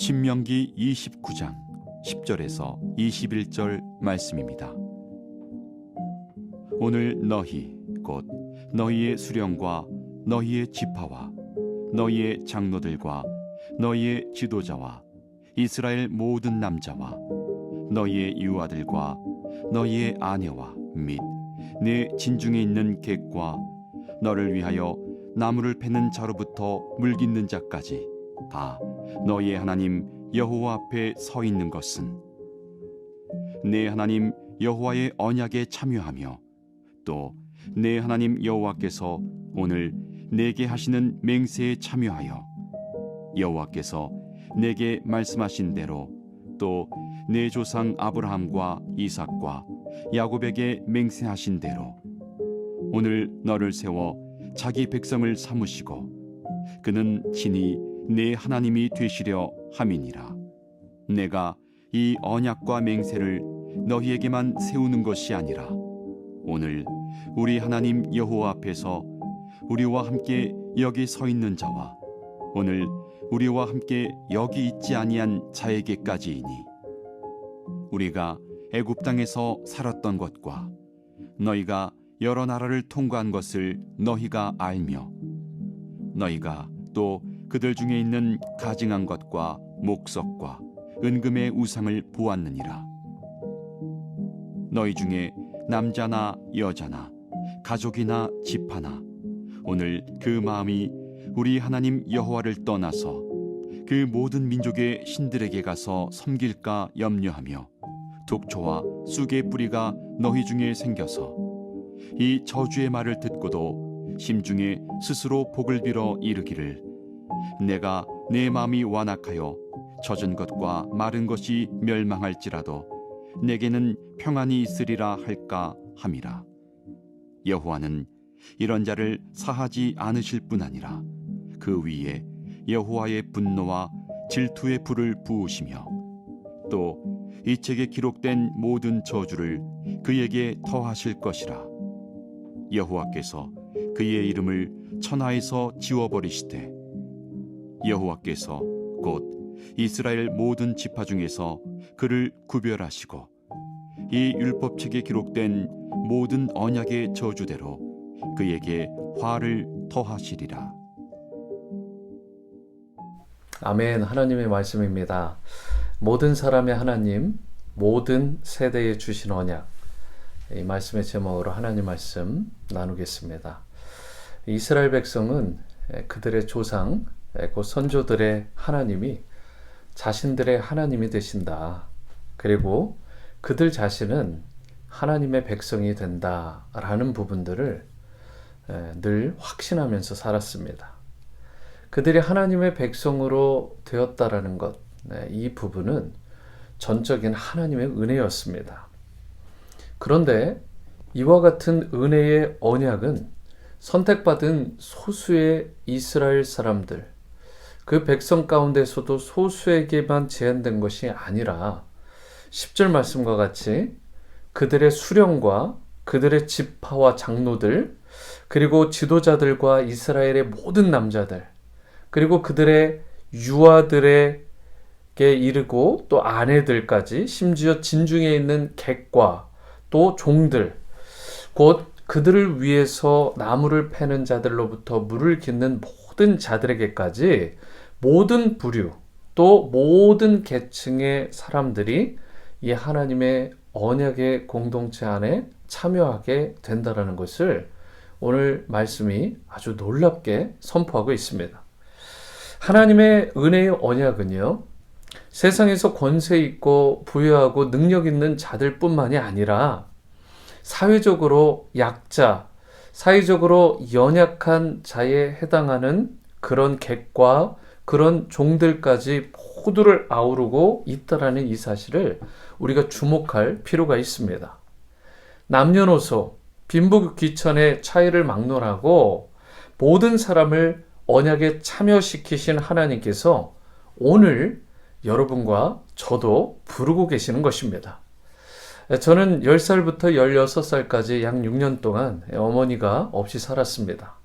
신명기 29장 10절에서 21절 말씀입니다. 오늘 너희 곧 너희의 수령과 너희의 지파와 너희의 장로들과 너희의 지도자와 이스라엘 모든 남자와 너희의 유아들과 너희의 아내와 및 내 진중에 있는 객과 너를 위하여 나무를 패는 자로부터 물 깃는 자까지 다 너희의 하나님 여호와 앞에 서 있는 것은 내 하나님 여호와의 언약에 참여하며 또 내 하나님 여호와께서 오늘 내게 하시는 맹세에 참여하여 여호와께서 내게 말씀하신 대로 또 내 조상 아브라함과 이삭과 야곱에게 맹세하신 대로 오늘 너를 세워 자기 백성을 삼으시고 그는 친히 내 하나님이 되시려 함이니라. 내가 이 언약과 맹세를 너희에게만 세우는 것이 아니라 오늘 우리 하나님 여호와 앞에서 우리와 함께 여기 서 있는 자와 오늘 우리와 함께 여기 있지 아니한 자에게까지이니 우리가 애굽 땅에서 살았던 것과 너희가 여러 나라를 통과한 것을 너희가 알며 너희가 또 그들 중에 있는 가증한 것과 목석과 은금의 우상을 보았느니라. 너희 중에 남자나 여자나 가족이나 집하나 오늘 그 마음이 우리 하나님 여호와를 떠나서 그 모든 민족의 신들에게 가서 섬길까 염려하며 독초와 쑥의 뿌리가 너희 중에 생겨서 이 저주의 말을 듣고도 심중에 스스로 복을 빌어 이르기를 내가 내 마음이 완악하여 젖은 것과 마른 것이 멸망할지라도 내게는 평안이 있으리라 할까 함이라. 여호와는 이런 자를 사하지 않으실 뿐 아니라 그 위에 여호와의 분노와 질투의 불을 부으시며 또 이 책에 기록된 모든 저주를 그에게 더하실 것이라. 여호와께서 그의 이름을 천하에서 지워버리시되 여호와께서 곧 이스라엘 모든 지파 중에서 그를 구별하시고 이 율법책에 기록된 모든 언약의 저주대로 그에게 화를 더하시리라. 아멘. 하나님의 말씀입니다. 모든 사람의 하나님, 모든 세대에 주신 언약, 이 말씀의 제목으로 하나님 말씀 나누겠습니다. 이스라엘 백성은 그들의 조상, 곧 선조들의 하나님이 자신들의 하나님이 되신다. 그리고 그들 자신은 하나님의 백성이 된다라는 부분들을 늘 확신하면서 살았습니다. 그들이 하나님의 백성으로 되었다라는 것, 이 부분은 전적인 하나님의 은혜였습니다. 그런데 이와 같은 은혜의 언약은 선택받은 소수의 이스라엘 사람들, 그 백성 가운데서도 소수에게만 제한된 것이 아니라 10절 말씀과 같이 그들의 수령과 그들의 지파와 장로들, 그리고 지도자들과 이스라엘의 모든 남자들, 그리고 그들의 유아들에게 이르고 또 아내들까지, 심지어 진중에 있는 객과 또 종들, 곧 그들을 위해서 나무를 패는 자들로부터 물을 깃는 모든 자들에게까지 모든 부류 또 모든 계층의 사람들이 이 하나님의 언약의 공동체 안에 참여하게 된다는 것을 오늘 말씀이 아주 놀랍게 선포하고 있습니다. 하나님의 은혜의 언약은요, 세상에서 권세 있고 부유하고 능력 있는 자들 뿐만이 아니라 사회적으로 약자, 사회적으로 연약한 자에 해당하는 그런 객과 그런 종들까지 모두를 아우르고 있다라는 이 사실을 우리가 주목할 필요가 있습니다. 남녀노소, 빈부귀천의 차이를 막론하고 모든 사람을 언약에 참여시키신 하나님께서 오늘 여러분과 저도 부르고 계시는 것입니다. 저는 10살부터 16살까지 약 6년 동안 어머니가 없이 살았습니다.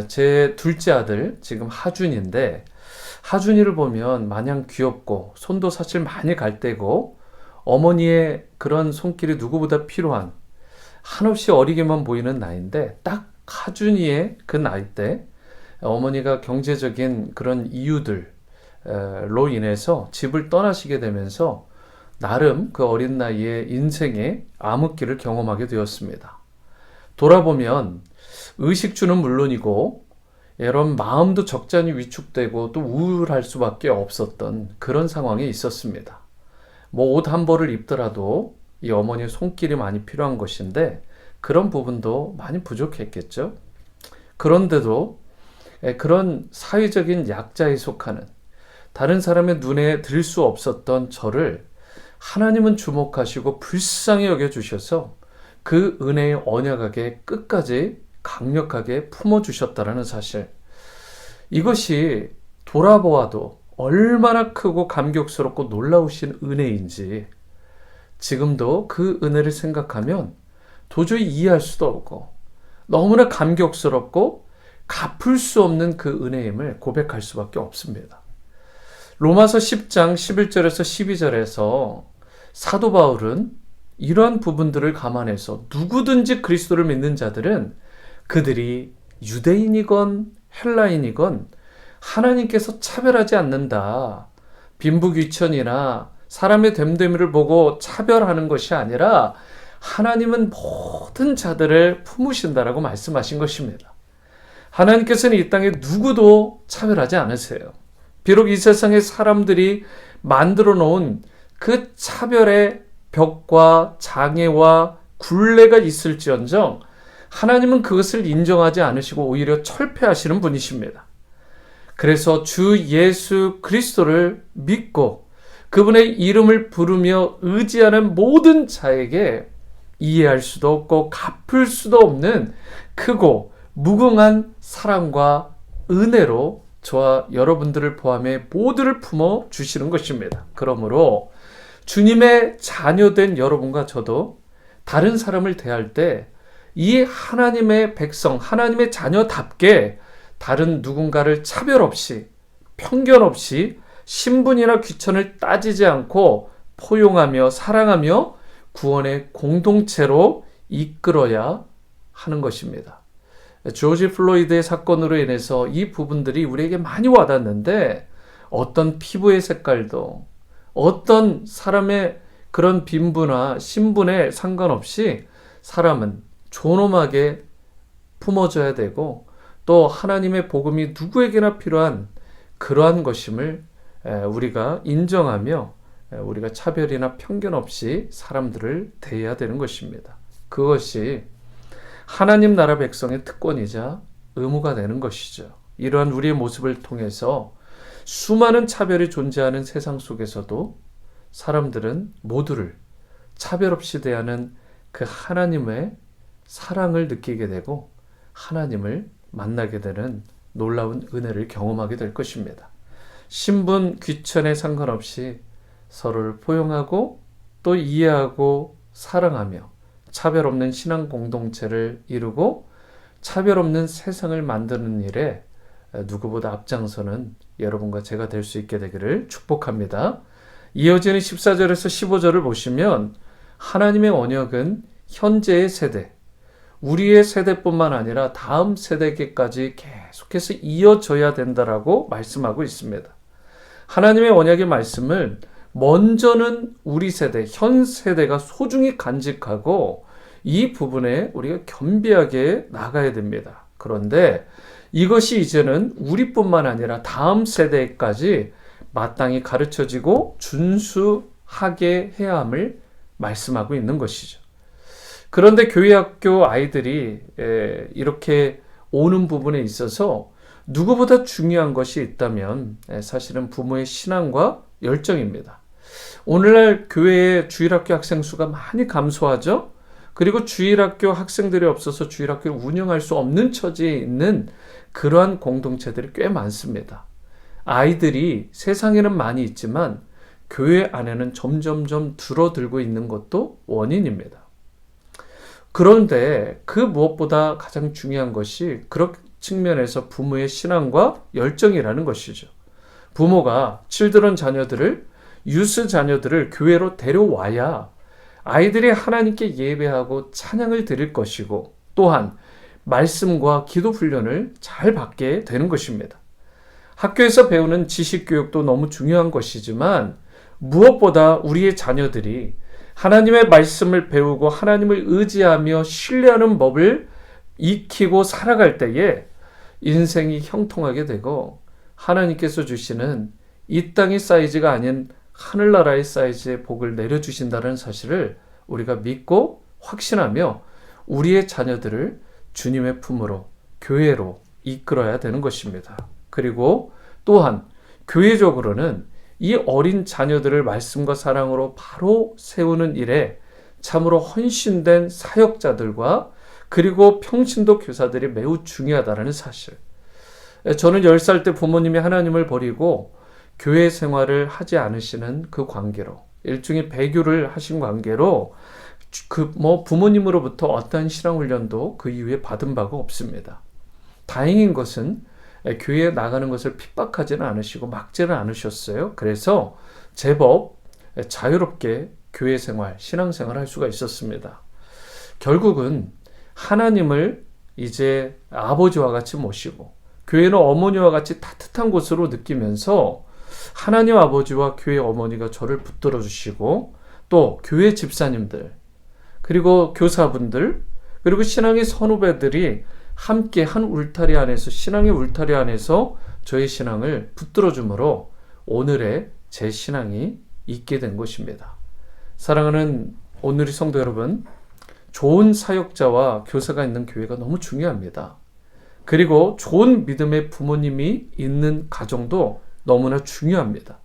제 둘째 아들, 지금 하준인데 하준이를 보면 마냥 귀엽고 손도 사실 많이 갈 때고 어머니의 그런 손길이 누구보다 필요한 한없이 어리게만 보이는 나이인데 딱 하준이의 그 나이 때 어머니가 경제적인 그런 이유들로 인해서 집을 떠나시게 되면서 나름 그 어린 나이에 인생의 암흑기를 경험하게 되었습니다. 돌아보면 의식주는 물론이고 이런 마음도 적잖이 위축되고 또 우울할 수밖에 없었던 그런 상황에 있었습니다. 뭐 옷 한 벌을 입더라도 이 어머니의 손길이 많이 필요한 것인데 그런 부분도 많이 부족했겠죠. 그런데도 그런 사회적인 약자에 속하는 다른 사람의 눈에 들 수 없었던 저를 하나님은 주목하시고 불쌍히 여겨주셔서 그 은혜의 언약하게 끝까지 강력하게 품어주셨다라는 사실, 이것이 돌아보아도 얼마나 크고 감격스럽고 놀라우신 은혜인지 지금도 그 은혜를 생각하면 도저히 이해할 수도 없고 너무나 감격스럽고 갚을 수 없는 그 은혜임을 고백할 수밖에 없습니다. 로마서 10장 11절에서 12절에서 사도 바울은 이러한 부분들을 감안해서 누구든지 그리스도를 믿는 자들은 그들이 유대인이건 헬라인이건 하나님께서 차별하지 않는다. 빈부귀천이나 사람의 됨됨이를 보고 차별하는 것이 아니라 하나님은 모든 자들을 품으신다라고 말씀하신 것입니다. 하나님께서는 이 땅에 누구도 차별하지 않으세요. 비록 이 세상의 사람들이 만들어 놓은 그 차별의 벽과 장애와 굴레가 있을지언정 하나님은 그것을 인정하지 않으시고 오히려 철폐하시는 분이십니다. 그래서 주 예수 그리스도를 믿고 그분의 이름을 부르며 의지하는 모든 자에게 이해할 수도 없고 갚을 수도 없는 크고 무궁한 사랑과 은혜로 저와 여러분들을 포함해 모두를 품어 주시는 것입니다. 그러므로 주님의 자녀된 여러분과 저도 다른 사람을 대할 때 이 하나님의 백성, 하나님의 자녀답게 다른 누군가를 차별 없이, 편견 없이 신분이나 귀천을 따지지 않고 포용하며 사랑하며 구원의 공동체로 이끌어야 하는 것입니다. 조지 플로이드의 사건으로 인해서 이 부분들이 우리에게 많이 와닿는데 어떤 피부의 색깔도 어떤 사람의 그런 빈부나 신분에 상관없이 사람은 존엄하게 품어줘야 되고 또 하나님의 복음이 누구에게나 필요한 그러한 것임을 우리가 인정하며 우리가 차별이나 편견 없이 사람들을 대해야 되는 것입니다. 그것이 하나님 나라 백성의 특권이자 의무가 되는 것이죠. 이러한 우리의 모습을 통해서 수많은 차별이 존재하는 세상 속에서도 사람들은 모두를 차별 없이 대하는 그 하나님의 사랑을 느끼게 되고 하나님을 만나게 되는 놀라운 은혜를 경험하게 될 것입니다. 신분, 귀천에 상관없이 서로를 포용하고 또 이해하고 사랑하며 차별 없는 신앙 공동체를 이루고 차별 없는 세상을 만드는 일에 누구보다 앞장서는 여러분과 제가 될 수 있게 되기를 축복합니다. 이어지는 14절에서 15절을 보시면 하나님의 언약은 현재의 세대, 우리의 세대뿐만 아니라 다음 세대에게까지 계속해서 이어져야 된다라고 말씀하고 있습니다. 하나님의 언약의 말씀을 먼저는 우리 세대, 현 세대가 소중히 간직하고 이 부분에 우리가 겸비하게 나가야 됩니다. 그런데 이것이 이제는 우리뿐만 아니라 다음 세대까지 마땅히 가르쳐지고 준수하게 해야 함을 말씀하고 있는 것이죠. 그런데 교회 학교 아이들이 이렇게 오는 부분에 있어서 누구보다 중요한 것이 있다면 사실은 부모의 신앙과 열정입니다. 오늘날 교회의 주일학교 학생 수가 많이 감소하죠. 그리고 주일학교 학생들이 없어서 주일학교를 운영할 수 없는 처지에 있는 그러한 공동체들이 꽤 많습니다. 아이들이 세상에는 많이 있지만 교회 안에는 점점점 줄어들고 있는 것도 원인입니다. 그런데 그 무엇보다 가장 중요한 것이 그런 측면에서 부모의 신앙과 열정이라는 것이죠. 부모가 칠드런 자녀들을, 유스 자녀들을 교회로 데려와야 아이들이 하나님께 예배하고 찬양을 드릴 것이고, 또한 말씀과 기도 훈련을 잘 받게 되는 것입니다. 학교에서 배우는 지식 교육도 너무 중요한 것이지만, 무엇보다 우리의 자녀들이 하나님의 말씀을 배우고 하나님을 의지하며 신뢰하는 법을 익히고 살아갈 때에 인생이 형통하게 되고, 하나님께서 주시는 이 땅의 사이즈가 아닌 하늘나라의 사이즈의 복을 내려주신다는 사실을 우리가 믿고 확신하며 우리의 자녀들을 주님의 품으로, 교회로 이끌어야 되는 것입니다. 그리고 또한 교회적으로는 이 어린 자녀들을 말씀과 사랑으로 바로 세우는 일에 참으로 헌신된 사역자들과 그리고 평신도 교사들이 매우 중요하다는 사실. 저는 10살 때 부모님이 하나님을 버리고 교회 생활을 하지 않으시는 그 관계로, 일종의 배교를 하신 관계로 부모님으로부터 어떠한 신앙훈련도 그 이후에 받은 바가 없습니다. 다행인 것은 교회에 나가는 것을 핍박하지는 않으시고 막지는 않으셨어요. 그래서 제법 자유롭게 교회 생활, 신앙 생활을 할 수가 있었습니다. 결국은 하나님을 이제 아버지와 같이 모시고 교회는 어머니와 같이 따뜻한 곳으로 느끼면서 하나님 아버지와 교회 어머니가 저를 붙들어 주시고, 또 교회 집사님들, 그리고 교사분들, 그리고 신앙의 선후배들이 함께 한 울타리 안에서, 신앙의 울타리 안에서 저의 신앙을 붙들어 주므로 오늘의 제 신앙이 있게 된 것입니다. 사랑하는 오늘의 성도 여러분, 좋은 사역자와 교사가 있는 교회가 너무 중요합니다. 그리고 좋은 믿음의 부모님이 있는 가정도 너무나 중요합니다.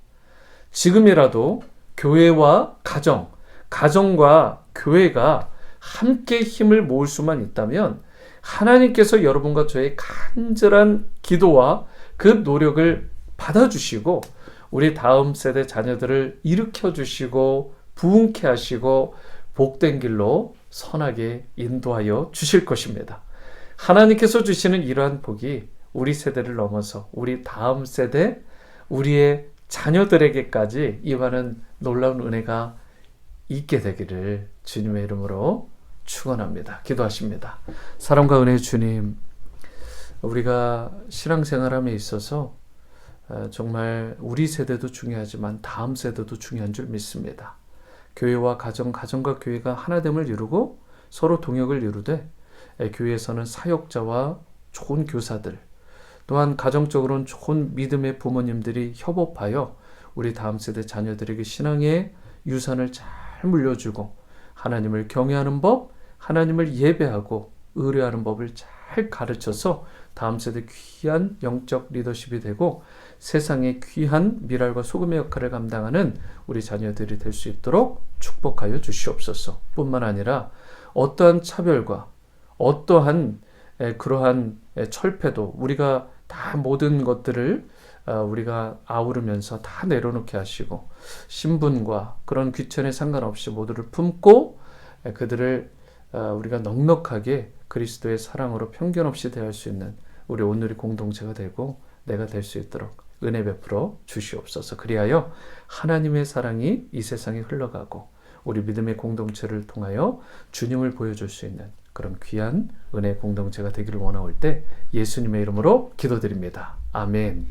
지금이라도 교회와 가정과 교회가 함께 힘을 모을 수만 있다면 하나님께서 여러분과 저의 간절한 기도와 그 노력을 받아주시고 우리 다음 세대 자녀들을 일으켜주시고 부흥케 하시고 복된 길로 선하게 인도하여 주실 것입니다. 하나님께서 주시는 이러한 복이 우리 세대를 넘어서 우리 다음 세대, 우리의 자녀들에게까지 임하는 놀라운 은혜가 있게 되기를 주님의 이름으로 축원합니다. 기도하십니다. 사랑과 은혜의 주님, 우리가 신앙생활함에 있어서 정말 우리 세대도 중요하지만 다음 세대도 중요한 줄 믿습니다. 교회와 가정과 교회가 하나됨을 이루고 서로 동역을 이루되, 교회에서는 사역자와 좋은 교사들, 또한 가정적으로는 좋은 믿음의 부모님들이 협업하여 우리 다음 세대 자녀들에게 신앙의 유산을 잘 물려주고 하나님을 경외하는 법, 하나님을 예배하고 의뢰하는 법을 잘 가르쳐서 다음 세대 귀한 영적 리더십이 되고 세상의 귀한 미랄과 소금의 역할을 감당하는 우리 자녀들이 될 수 있도록 축복하여 주시옵소서. 뿐만 아니라 어떠한 차별과 어떠한 그러한 철폐도 우리가 다 모든 것들을 우리가 아우르면서 다 내려놓게 하시고 신분과 그런 귀천에 상관없이 모두를 품고 그들을 우리가 넉넉하게 그리스도의 사랑으로 편견 없이 대할 수 있는 우리 오늘의 공동체가 되고 내가 될 수 있도록 은혜 베풀어 주시옵소서. 그리하여 하나님의 사랑이 이 세상에 흘러가고 우리 믿음의 공동체를 통하여 주님을 보여줄 수 있는 그런 귀한 은혜 공동체가 되기를 원하올 때 예수님의 이름으로 기도드립니다. 아멘.